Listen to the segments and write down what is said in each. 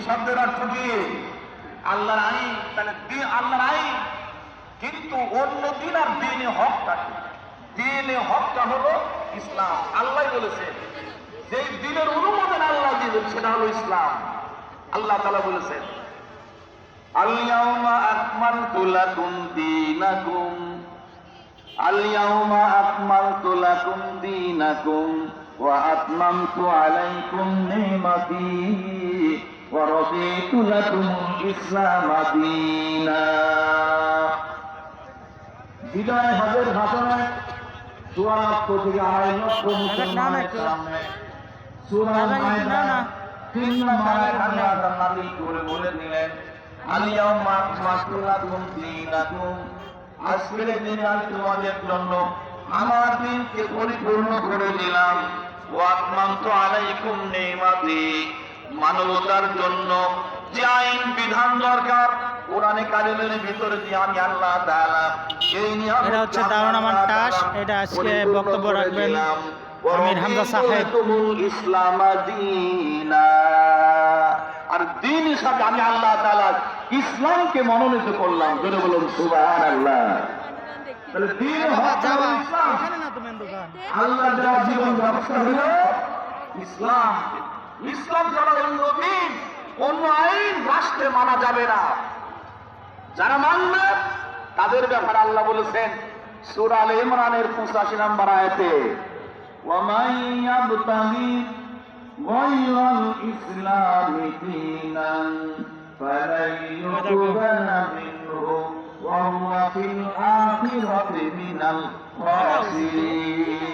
শব্দের অর্থ কি? আল্লাহর আইন। তাহলে আল্লাহর আইন, কিন্তু অন্য দিন আর দিনে হকটা কি? দিনে হকটা হলো ইসলাম। আল্লাহ বলেছেন যে দিনের অনুমোদন আল্লাহ দিলেন সেটা হলো ইসলাম। আল্লাহ তাআলা বলেছেন আল-ইয়াউমা আকমালতু লাকুম দীনাকুম, আল-ইয়াউমা আকমালতু লাকুম দীনাকুম ওয়া আতমামতু আলাইকুম নি'মাতি ওয়া রাদিতু লাকুমুল ইসলামা দীনা। বিদায় হজের ভাষণে সূরা থেকে 2.5 লক্ষ মুসলমানের সামনে সূরা মাইদা 3 নম্বর আয়াত আল্লাহ তাআলা করে বলে দিলেন আল-ইয়াউমা আকমালতু লাকুম দীনাকুম, আজকের দিনে আমি তোমাদের জন্য আমার দিনকে পরিপূর্ণ করে দিলাম। ওয়া আতমামতু আলাইকুম নি'মাতি, মানবতার জন্য যে আইন বিধান দরকার কোরআনে কারিমের ভিতরে দিয়ে আমি আল্লাহ তাআলা এই নিয়ম, এটা হচ্ছে দারুন মান্টাস। এটা আজকে বক্তব্য রাখবেন আমির হামজা সাহেব। ইসলাম দীনা, আর দিন হিসাবে আমি আল্লাহ তাআলা ইসলামকে মনোনীত করলাম। জোরে বলুন সুবহানাল্লাহ। তাহলে দিন হলো ইসলাম। আল্লাহ যার জীবন ব্যবস্থা হলো ইসলাম। ইসলাম ছাড়া অন্য দিন অন্য আইন রাষ্ট্রে মানা যাবে না। যারা মানবে তাদের ব্যাপারে আল্লাহ বলেছেন সূরা আলে ইমরানের 85 নম্বর আয়াতে ওয়া মান ইয়াবতাগি গায়রাল ইসলামি দীনান ফালান ইউকবালা মিনহু ওয়া হুয়া ফিল আখিরাতি মিনাল খাসিরিন।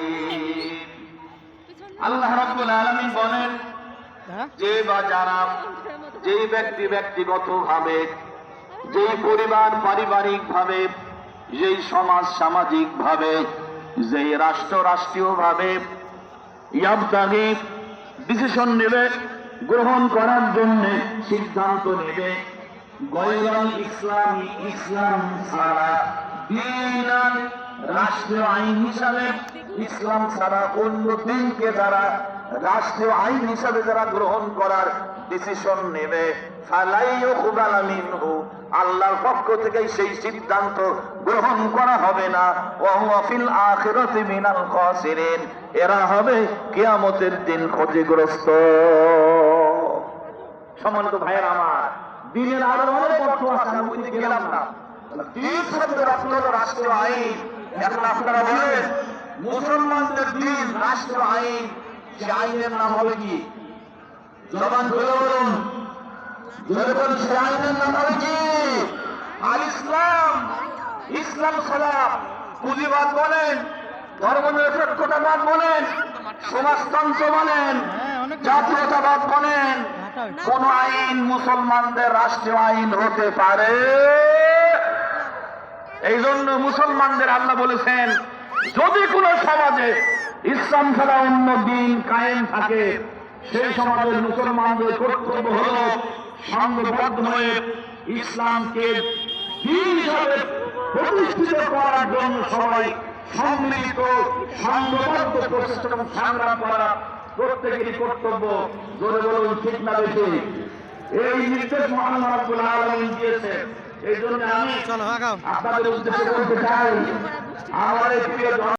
আল্লাহ রাব্বুল আলামিন বলেন যে বা যারা যে ব্যক্তি ব্যক্তিগতভাবে, যেই পরিবার পারিবারিক ভাবে, যেই সমাজ সামাজিক ভাবে, যেই রাষ্ট্র রাষ্ট্রীয় ভাবে ইয়াবতাগি ডিসিশন নেবে, গ্রহণ করার জন্য সিদ্ধান্ত নেবে গায়রাল ইসলামি, ইসলাম ছাড়া, দীনান রাষ্ট্রীয় আইন হিসাবে, ইসলাম ছাড়া অন্য দিনকে যারা রাষ্ট্রীয় আইন হিসাবে যারা গ্রহণ করার ডিসিশন নেবে ফালাই ইউকবালা মিনহু, আল্লাহর পক্ষ থেকে সেই সিদ্ধান্ত গ্রহণ করা হবে না। ওয়া হুয়া ফিল আখিরাতি মিনাল খাসিরিন, এরা হবে কিয়ামতের দিন ক্ষতিগ্রস্ত। সম্মানিত ভাইয়েরা আমার, দিনের আরো অনেক অর্থ আছে, আমি ওইদিকে গেলাম না। দিন শব্দের অর্থ হলো রাষ্ট্রীয় আইন। এখন আপনারা বলেন মুসলমানদের দিন রাষ্ট্র আইন, সে আইনের নাম হবে কি? জবান খুলে বলুন, জোরে বলুন, সে আইনের নাম হবে কি? আল ইসলাম। ইসলাম ছাড়া পুঁজিবাদ বলেন, ধর্মনিরপেক্ষতাবাদ বলেন, সমাজতন্ত্র বলেন, জাতীয়তাবাদ বলেন, কোন আইন মুসলমানদের রাষ্ট্রীয় আইন হতে পারে? এই জন্য মুসলমানদের আল্লাহ বলেছেন যদি কোন সমাজে ইসলাম ছাড়া অন্য দিন কায়েম থাকে, সেই সমাজের মুসলমানদের কর্তব্য হল সংঘবদ্ধ হয়ে ইসলামকে দিন হিসাবে প্রতিষ্ঠিত করার জন্য সবাই সম্মিলিত সংঘবদ্ধ প্রচেষ্টা এবং সংগ্রাম করা প্রত্যেকেরই কর্তব্য। জোরে বলুন ঠিক না বেশি? এই নির্দেশ মহান রব্বুল আলামিন দিয়েছেন। এই জন্য আমি আপনাদের উদ্দেশ্যে বলতে চাই, আমার এই প্রিয়